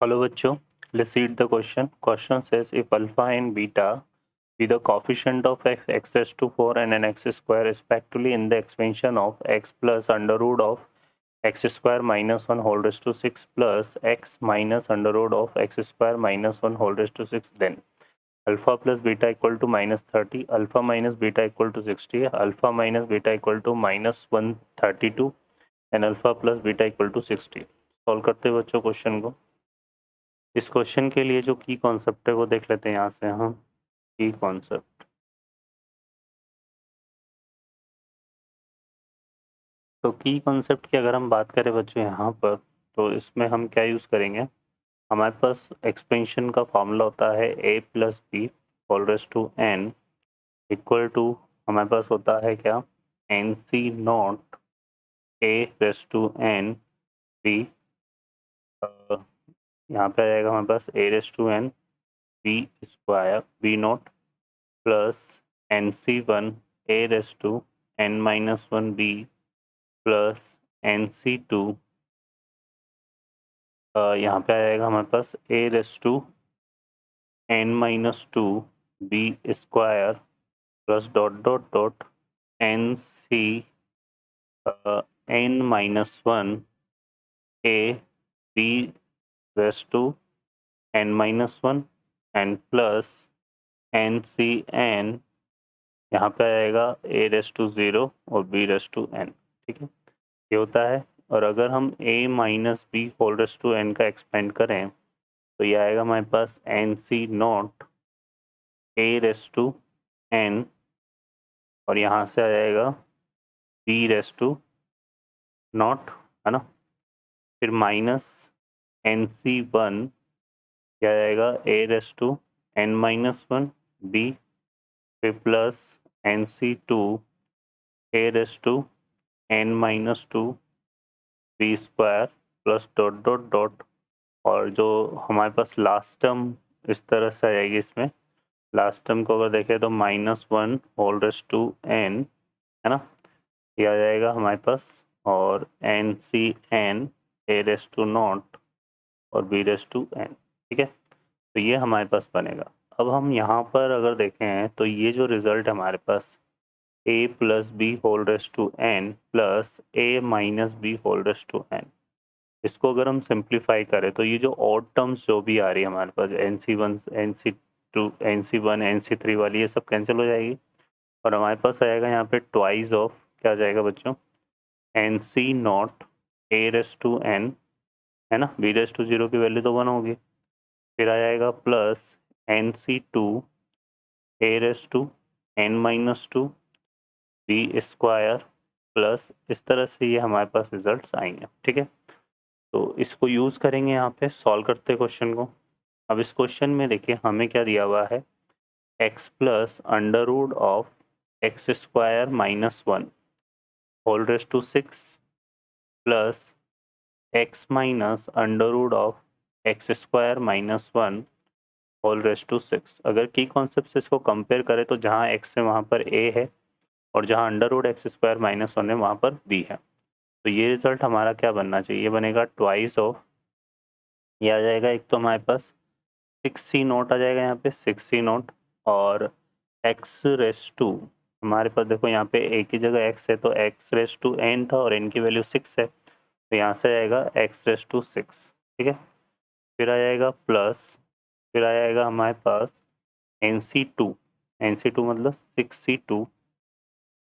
Hello बच्चों, let's read the question. Question says if alpha and beta be the coefficient of x raised to 4 and an x square respectively in the expansion of x plus under root of x square minus 1 whole raised to 6 plus x minus under root of x square minus 1 whole raised to 6, then alpha plus beta equal to minus 30, alpha minus beta equal to 60, alpha minus beta equal to minus 132 and alpha plus beta equal to 60. Solve करते हैं बच्चों question को। इस question के लिए जो की concept है वो देख लेते हैं यहाँ से हम। की कॉन्सेप्ट, तो की कॉन्सेप्ट की अगर हम बात करें बच्चों यहाँ पर, तो इसमें हम क्या यूज़ करेंगे। हमारे पास एक्सपेंशन का फॉर्मूला होता है a plus B whole raise to n equal to, हमारे पास होता है क्या, N C not a raise to n b, यहाँ पे आ जाएगा हमारे पास a raise to n b square b naught plus N C one a raise to n minus one b plus N C two, यहाँ पे आ जाएगा हमारे पास a raise to n minus two b square plus dot dot dot N C n minus one a b raise to n minus one and plus N C N, यहाँ पे आएगा a raise to zero और b raise to n। ठीक है, ये होता है। और अगर हम a minus B whole raise to n का एक्सपेंड करें तो ये आएगा हमारे पास n C not a raise to n, और यहाँ से आ जाएगा b रेज टू नॉट, है ना, फिर माइनस एन सी वन, क्या आएगा a raise to n minus one b, फिर plus N C two a raise to n minus two B square plus dot dot dot, और जो हमारे पास last term इस तरह से आ जाएगी। इसमें लास्ट टर्म को अगर देखें तो minus one whole raise to n, है ना, ये आ जाएगा हमारे पास, और N C N A raise to naught और बी रेज टू n। ठीक है, तो ये हमारे पास बनेगा। अब हम यहाँ पर अगर देखें तो ये जो रिज़ल्ट है हमारे पास a plus B whole raise to n plus a minus B whole raise to n, इसको अगर हम सिंप्लीफाई करें तो ये जो ऑड टर्म्स जो भी आ रही है हमारे पास, n C one n C two n C one n C three वाली, ये सब कैंसिल हो जाएगी और हमारे पास आएगा यहाँ पे ट्वाइस ऑफ, क्या आ जाएगा बच्चों, N C naught A raise to N, है ना, बी रेज टू ज़ीरो की वैल्यू तो वन होगी, फिर आ जाएगा plus N C two A raise to N minus two B square plus, इस तरह से ये हमारे पास रिजल्ट्स आएंगे। ठीक है, तो इसको यूज़ करेंगे यहाँ पे सॉल्व करते क्वेश्चन को। अब इस क्वेश्चन में देखिए हमें क्या दिया हुआ है, x plus under root of X square minus one whole raise to six plus X minus under root of X square minus one whole raise to six. अगर की कॉन्सेप्ट से इसको कंपेयर करें तो जहाँ x है वहाँ पर a है और जहाँ under root X square minus one है वहाँ पर b है। तो ये रिजल्ट हमारा क्या बनना चाहिए, ये बनेगा ट्वाइस ऑफ, ये आ जाएगा एक तो हमारे पास सिक्स सी नोट आ जाएगा यहाँ पे सिक्स सी नोट, और एक्स रेस टू, हमारे पास देखो यहाँ पे ए की जगह एक्स है तो एक्स रेस टू एन था और एन की वैल्यू सिक्स है, तो यहाँ से आएगा एक्स रेस टू सिक्स। ठीक है, फिर आ जाएगा प्लस, फिर आ जाएगा हमारे पास एन सी टू मतलब सिक्स सी टू।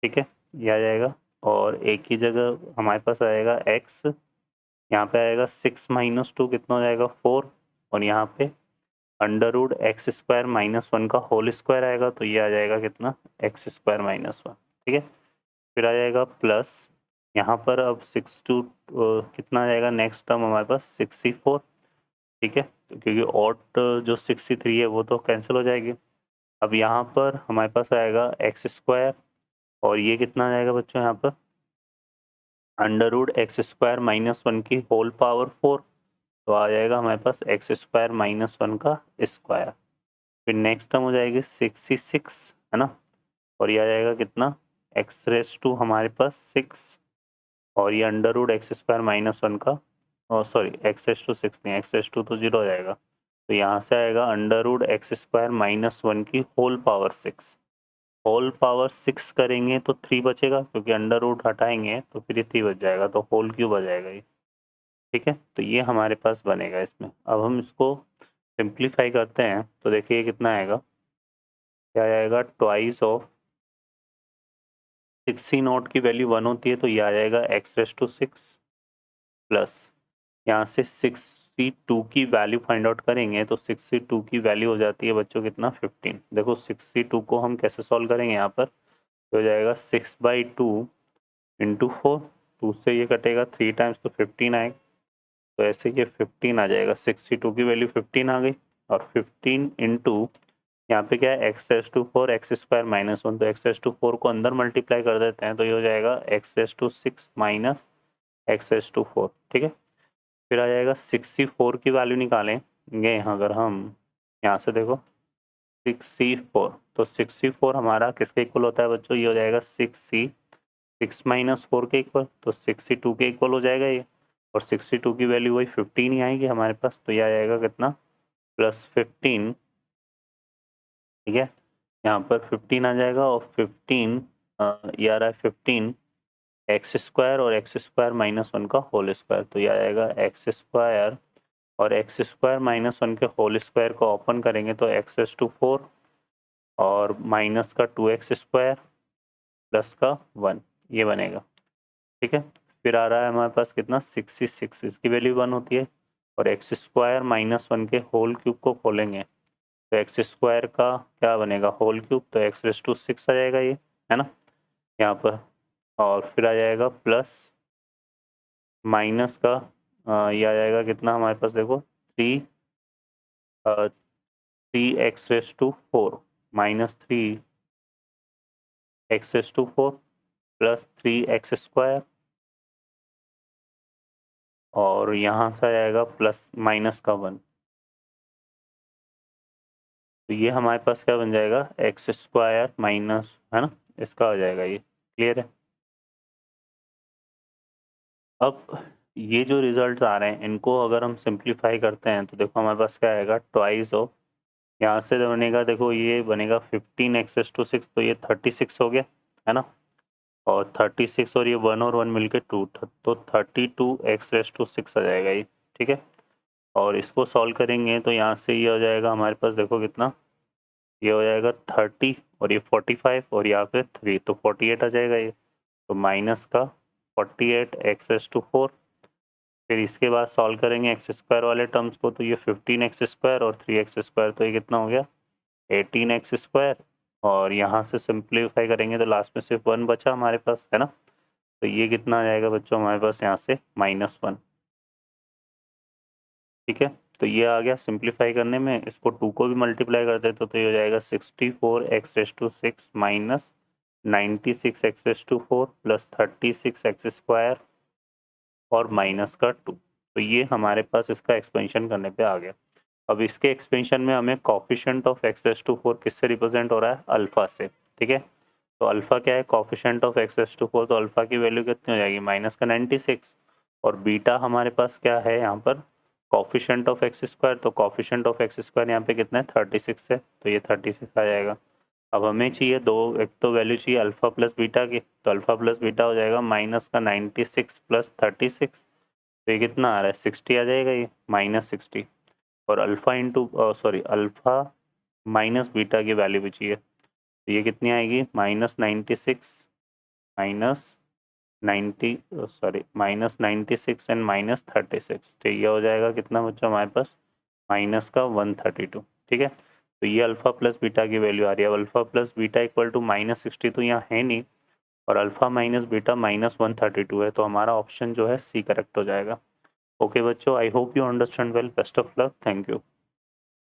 ठीक है, ये आ जाएगा, और ए की जगह हमारे पास आएगा एक्स, यहाँ पे आएगा सिक्स माइनस टू कितना हो जाएगा फोर, और यहाँ पे under root X square minus one का होल स्क्वायर आएगा तो ये आ जाएगा कितना, एक्स स्क्वायर माइनस वन। ठीक है, फिर आ जाएगा प्लस, यहाँ पर अब सिक्स टू कितना आ जाएगा, नेक्स्ट टर्म हमारे पास सिक्सटी फोर। ठीक है, तो क्योंकि ऑड जो सिक्सटी थ्री है वो तो कैंसिल हो जाएगी। अब यहाँ पर हमारे पास आएगा एक्स स्क्वायर, और ये कितना आ जाएगा बच्चों यहाँ पर, under root X square minus one की होल पावर फोर, तो आ जाएगा हमारे पास एक्स स्क्वायर माइनस वन का स्क्वायर। फिर नेक्स्ट टर्म हो जाएगी सिक्सटी सिक्स, है ना, और ये आ जाएगा कितना, एक्स रेस टू हमारे पास सिक्स, और ये under root X square minus one का सॉरी x⁻² नहीं, x⁻² तो 0 हो जाएगा, तो यहाँ से आएगा √x² - 1 की होल पावर 6। होल पावर 6 करेंगे तो 3 बचेगा, क्योंकि अंडर रूट हटाएंगे तो फिर ये 3 बच जाएगा, तो होल क्यूब आ जाएगा ये। ठीक है, तो ये हमारे पास बनेगा इसमें। अब हम इसको सिंप्लीफाई करते हैं तो देखिए कितना आएगा, क्या आएगा, ट्वाइस ऑफ 6c0 की वैल्यू 1 होती है, तो ये आ जाएगा x⁻6 प्लस यहाँ से 6c2 की वैल्यू फाइंड आउट करेंगे, तो 6c2 की वैल्यू हो जाती है बच्चों कितना, 15। देखो 6c2 को हम कैसे सॉल्व करेंगे, यहाँ पर हो जाएगा 6/2 इंटू 4, 2 से ये कटेगा 3 टाइम्स तो 15 आएगा, तो ऐसे ये 15 आ जाएगा। 62 की वैल्यू 15 आ गई, और 15 इंटू यहाँ पे क्या है, x⁻4 x² - 1, तो x⁻4 को अंदर मल्टीप्लाई कर देते हैं, तो ये हो जाएगा x⁻6 माइनस x⁻4। ठीक है, फिर आ जाएगा 64 की वैल्यू निकालेंगे अगर हम, यहाँ से देखो 64, तो 64 हमारा किसके इक्वल होता है बच्चों, ये हो जाएगा 6c 6 - 4 के इक्वल, तो 62 के इक्वल हो जाएगा ये, और 62 की वैल्यू वही 15 ही आएगी हमारे पास, तो ये आ जाएगा कितना, +15। ठीक है, यहाँ पर 15 आ जाएगा, और 15 ये आ रहा है 15 x² और x² - 1 का होल स्क्वायर, तो ये आ जाएगा x² और x² - 1 के होल स्क्वायर को ओपन करेंगे तो x⁻4 और माइनस का 2x² प्लस का 1, ये बनेगा। ठीक है, फिर आ रहा है हमारे पास कितना, 66, इसकी वैल्यू 1 होती है, और x² - 1 के होल क्यूब को खोलेंगे तो x² का क्या बनेगा, होल क्यूब, तो x⁻6 आ जाएगा ये, है ना, यहाँ पर, और फिर आ जाएगा प्लस माइनस का ये आ जाएगा कितना हमारे पास, देखो 3x⁻4 minus 3x⁻4 plus 3x², और यहाँ से आ जाएगा प्लस माइनस का 1, तो ये हमारे पास क्या बन जाएगा, x² माइनस, है ना, इसका हो जाएगा ये। क्लियर है। अब ये जो रिजल्ट आ रहे हैं इनको अगर हम सिंप्लीफाई करते हैं तो देखो हमारे पास क्या आएगा, ट्वाइस ऑफ, यहाँ से बनेगा, देखो ये बनेगा 15x⁻6, तो ये 36 हो गया, है ना, और 36 और ये 1 और 1 मिलके 2, तो 32x⁻6 आ जाएगा ये। ठीक है, और इसको सॉल्व करेंगे तो यहाँ से ये हो जाएगा हमारे पास, देखो कितना, ये हो जाएगा 30 और ये 45 और यहाँ पे 3, तो 48 आ जाएगा ये, तो माइनस का 48x⁻4। फिर इसके बाद सॉल्व करेंगे x² वाले टर्म्स को, तो ये 15x² और 3x², तो ये कितना हो गया, 18x², और यहाँ से सिंप्लीफाई करेंगे तो लास्ट में सिर्फ 1 बचा हमारे पास, है ना, तो ये कितना आ जाएगा बच्चों हमारे पास यहाँ से -1। ठीक है, तो ये आ गया सिंप्लीफाई करने में, इसको 2 को भी मल्टीप्लाई कर देते तो ये हो जाएगा 64x⁻6 minus 96x⁻4 plus 36x² और माइनस का 2, तो ये हमारे पास इसका एक्सपेंशन करने पे आ गया। अब इसके एक्सपेंशन में हमें कॉफिशेंट ऑफ x⁻4 किससे रिप्रेजेंट हो रहा है, अल्फा से। ठीक है, तो अल्फा क्या है, कॉफिशेंट ऑफ x⁻4, तो अल्फा की वैल्यू कितनी हो जाएगी, माइनस का 96, और बीटा हमारे पास क्या है यहाँ पर, कॉफिशेंट ऑफ x², तो कॉफिशेंट ऑफ x² यहाँ पे कितना है, 36 है, तो ये 36 आ जाएगा। अब हमें चाहिए दो, एक तो वैल्यू चाहिए अल्फा प्लस बीटा की, तो अल्फा प्लस बीटा हो जाएगा माइनस का 96 प्लस 36, तो ये कितना आ रहा है, 60 आ जाएगा ये, -60, और alpha into sorry alpha minus beta की वैल्यू भी चाहिए, तो ये कितनी आएगी, -96 -96 एंड -36, तो ये हो जाएगा कितना बच्चा हमारे पास, माइनस का 132। ठीक है, तो ये अल्फा प्लस बीटा की वैल्यू आ रही है। अब alpha plus beta equal to -60 तो यहाँ है नहीं, और अल्फा माइनस बीटा -132 है, तो हमारा ऑप्शन जो है सी करेक्ट हो जाएगा। ओके बच्चों, I hope you understand well, best of luck, thank you.